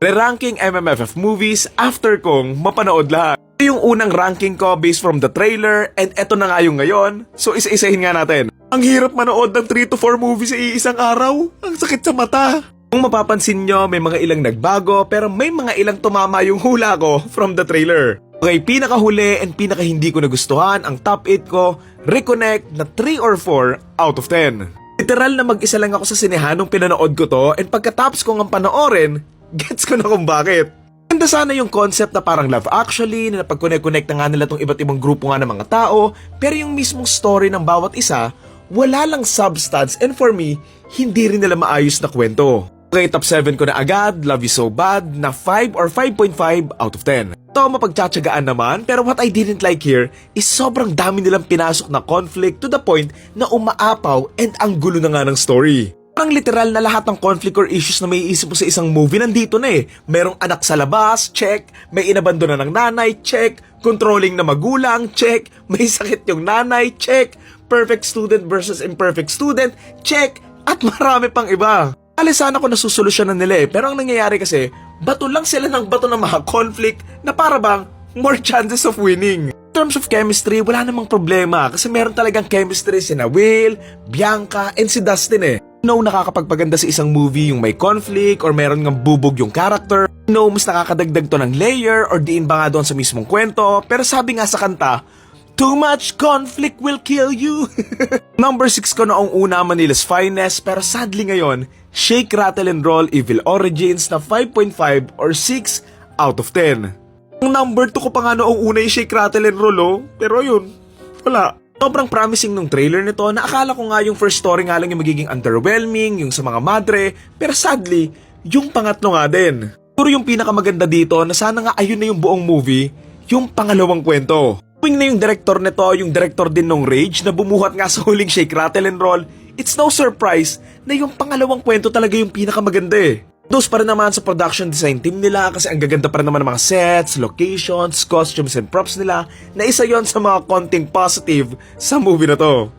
Re-ranking MMFF movies after kong mapanood lahat. Ito yung unang ranking ko based from the trailer and eto na nga yung ngayon. So isa-isahin nga natin. Ang hirap manood ng 3 to 4 movies sa iisang araw. Ang sakit sa mata. Kung mapapansin nyo, may mga ilang nagbago pero may mga ilang tumama yung hula ko from the trailer. Okay, pinakahuli and pinaka hindi ko nagustuhan ang top 8 ko, Reconnect na 3 or 4 out of 10. Literal na mag-isa lang ako sa sinehan nung pinanood ko to and pagkatapos ko nga panoorin, gets ko na kung bakit. Ganda sana yung concept na parang Love Actually, na napag-connect na nga nila tong iba't ibang grupo nga ng mga tao, pero yung mismong story ng bawat isa, wala lang substance and for me, hindi rin nila maayos na kwento. Okay, top 7 ko na agad, Love You So Bad na 5 or 5.5 out of 10. Ito mapagtsatsagaan naman, pero what I didn't like here is sobrang dami nilang pinasok na conflict to the point na umaapaw and ang gulo na nga ng story. Parang literal na lahat ng conflict or issues na may iisip mo sa isang movie nandito na eh. Merong anak sa labas, check. May inabandona ng nanay, check. Controlling na magulang, check. May sakit yung nanay, check. Perfect student versus imperfect student, check. At marami pang iba. Sana ko nasusolusyonan nila eh. Pero ang nangyayari kasi, bato lang sila ng bato ng mga conflict na para bang more chances of winning. In terms of chemistry, wala namang problema kasi meron talagang chemistry sina Will, Bianca, and si Dustin eh. Nakakapagpaganda sa isang movie yung may conflict or meron ngang bubog yung character. Mas nakakadagdag to ng layer or diin ba nga doon sa mismong kwento. Pero sabi nga sa kanta, too much conflict will kill you. Number 6 ko noong una, Manila's Finest, pero sadly ngayon, Shake, Rattle and Roll Evil Origins na 5.5 or 6 out of 10. Ang number 2 ko pa nga noong una yung Shake, Rattle and Roll pero yun, wala. Sobrang promising nung trailer nito na akala ko nga yung first story nga lang yung magiging underwhelming, yung sa mga madre, pero sadly, yung pangatlo nga din. Pero yung pinakamaganda dito na sana nga ayun na yung buong movie, yung pangalawang kwento. Tuwing na yung director nito, yung director din nung Rage na bumuhat nga sa huling Shake, Rattle and Roll, it's no surprise na yung pangalawang kwento talaga yung pinakamaganda eh. Dos pa rin naman sa production design team nila kasi ang gaganda pa rin naman ng mga sets, locations, costumes and props nila na isa yon sa mga konting positive sa movie na to.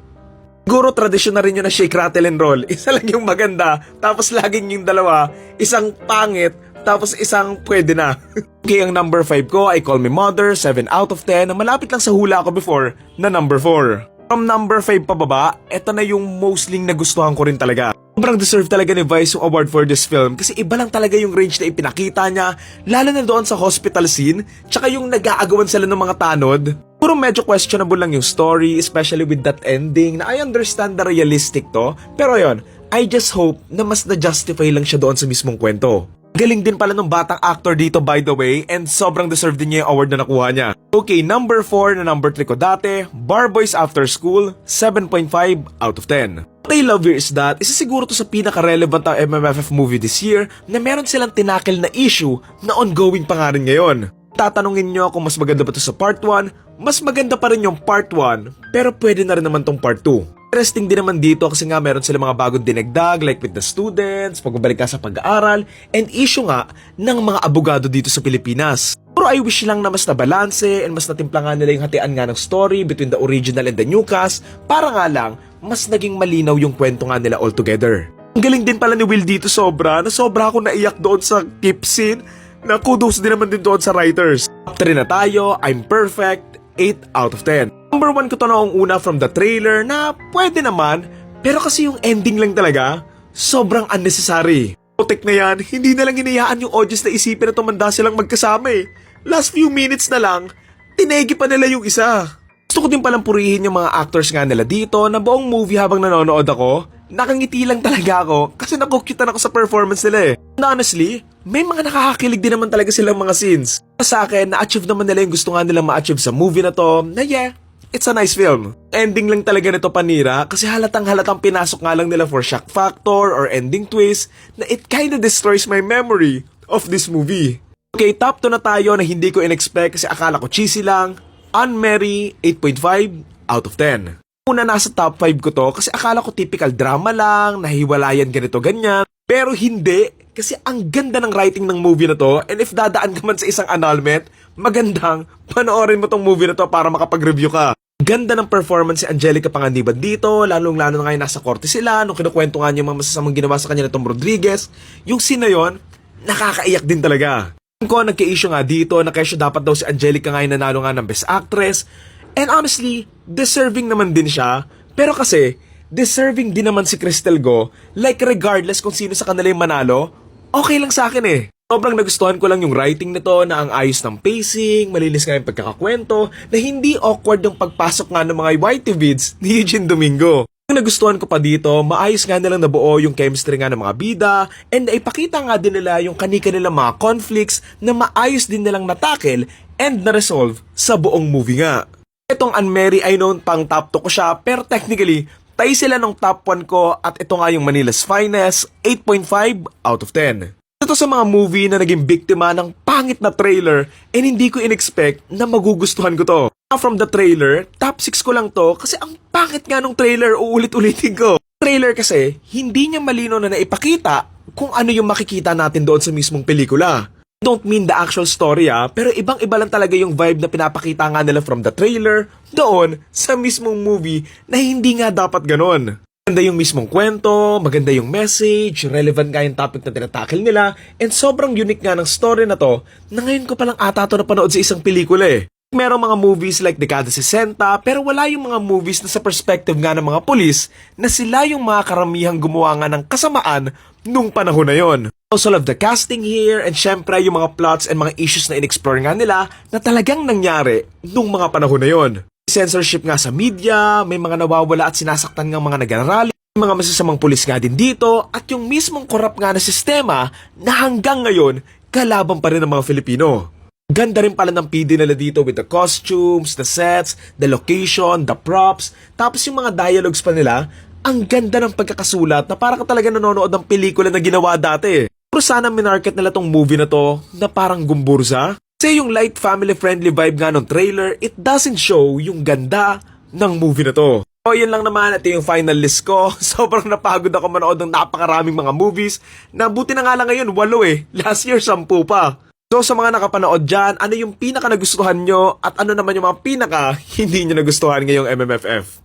Siguro tradisyon na rin yun na Shake, Rattle and Roll. Isa lang yung maganda, tapos laging yung dalawa, isang pangit, tapos isang pwede na. Okay, ang number 5 ko ay Call Me Mother, 7 out of 10 na malapit lang sa hula ko before na number 4. From number 5 pababa, eto na yung mostly nagustuhan ko rin talaga. Sobrang deserve talaga ni Vice yung award for this film kasi iba lang talaga yung range na ipinakita niya, lalo na doon sa hospital scene, tsaka yung nag-aagawan sila ng mga tanod. Puro medyo questionable lang yung story, especially with that ending na I understand na realistic to, pero yon, I just hope na mas na-justify lang siya doon sa mismong kwento. Galing din pala ng batang actor dito by the way and sobrang deserve din niya yung award na nakuha niya. Okay, number 4 na number 3 ko dati, Bar Boys After School, 7.5 out of 10. What I love here is that isa siguro to sa pinaka-relevant ang MMFF movie this year na meron silang tinakil na issue na ongoing pa nga rin ngayon. Tatanungin nyo kung mas maganda ba to sa part 1, mas maganda pa rin yung part 1 pero pwede na rin naman tong part 2. Interesting din naman dito kasi nga meron sila mga bagong dinagdag like with the students, pagbabalik ka sa pag-aaral, and issue nga ng mga abogado dito sa Pilipinas. Pero I wish lang na mas nabalanse and mas natimpla nga nila yung hatian nga ng story between the original and the new cast para nga lang mas naging malinaw yung kwento nga nila altogether. Ang galing din pala ni Will dito sobra ako naiyak doon sa keep scene na kudos din naman din doon sa writers. Top 3 na tayo, I'm Perfect, 8 out of 10. Number 1 ko to noong una from the trailer na pwede naman, pero kasi yung ending lang talaga, sobrang unnecessary. Putik na yan, hindi na lang hinayaan yung audience na isipin na tumanda silang magkasama eh. Last few minutes na lang, tinegi pa nila yung isa. Gusto ko din palang purihin yung mga actors nga nila dito na buong movie habang nanonood ako, nakangiti lang talaga ako kasi nakukyutan ako sa performance nila eh. And honestly, may mga nakakakilig din naman talaga silang mga scenes. Sa akin, na-achieve naman nila yung gusto nga nilang ma-achieve sa movie na to, na yeah, it's a nice film. Ending lang talaga nito panira kasi halatang pinasok nga lang nila for shock factor or ending twist na it kinda destroys my memory of this movie. Okay, top 2 na tayo na hindi ko in-expect kasi akala ko cheesy lang. Unmarry, 8.5 out of 10. Una nasa top 5 ko to kasi akala ko typical drama lang, nahiwalayan ganito ganyan. Pero hindi, kasi ang ganda ng writing ng movie na to and if dadaan ka man sa isang annulment, magandang panoorin mo tong movie na to para makapag-review ka. Ganda ng performance si Angelica Panganiban dito, lalong-lalo na ngayon nasa korte sila, nung kinukwento nga niya yung mga masasamang ginawa sa kanya na Tom Rodriguez. Yung scene na yun, nakakaiyak din talaga. Ko nagka-issue nga dito na kesyo dapat daw si Angelica nga yung nanalo nga ng Best Actress. And honestly, deserving naman din siya. Pero kasi, deserving din naman si Crystal Go. Like regardless kung sino sa kanila yung manalo, okay lang sa akin eh. Sobrang nagustuhan ko lang yung writing nito na ang ayos ng pacing, malinis nga yung pagkakakwento, na hindi awkward yung pagpasok nga ng mga whitey vids ni Eugene Domingo. Yung nagustuhan ko pa dito, maayos nga nilang nabuo yung chemistry nga ng mga bida, and naipakita nga din nila yung kani-kanilang mga conflicts na maayos din nilang natakel and na-resolve sa buong movie nga. Itong Anne-Marie ay known pang top 2 ko siya, pero technically, tayo sila ng top 1 ko at ito nga yung Manila's Finest, 8.5 out of 10. Ito sa mga movie na naging biktima ng pangit na trailer and hindi ko in-expect na magugustuhan ko to. From the trailer, top 6 ko lang to kasi ang pangit nga nung trailer, uulit-ulitin ko. Trailer kasi, hindi niya malino na naipakita kung ano yung makikita natin doon sa mismong pelikula. Don't mean the actual story pero ibang-iba lang talaga yung vibe na pinapakita nga nila from the trailer doon sa mismong movie na hindi nga dapat ganon. Maganda yung mismong kwento, maganda yung message, relevant nga yung topic na tinatakil nila, and sobrang unique nga ng story na to na ngayon ko palang ata to napanood sa isang pelikula eh. Merong mga movies like Dekada 60 pero wala yung mga movies na sa perspective nga ng mga pulis na sila yung mga karamihang gumawa nga ng kasamaan nung panahon na yon. Also love the casting here and syempre yung mga plots and mga issues na in-explore nga nila na talagang nangyari nung mga panahon na yon. Censorship nga sa media, may mga nawawala at sinasaktan ng mga nagrarally, may mga masasamang pulis nga din dito at yung mismong korap nga na sistema na hanggang ngayon kalaban pa rin ng mga Filipino. Ganda rin pala ng PD nila dito with the costumes, the sets, the location, the props, tapos yung mga dialogues pa nila, ang ganda ng pagkakasulat na para ka talaga nanonood ng pelikula na ginawa dati. Pero sana minarket nila tong movie na to na parang gumbursa. Kasi yung light family-friendly vibe nga ng trailer, it doesn't show yung ganda ng movie na to. So yun lang naman, ito yung final list ko. Sobrang napagod ako manood ng napakaraming mga movies. Nabuti na nga lang ngayon, 8 Last year, 10 pa. So sa mga nakapanood dyan, ano yung pinaka nagustuhan nyo at ano naman yung mga pinaka hindi nyo nagustuhan ngayong MMFF?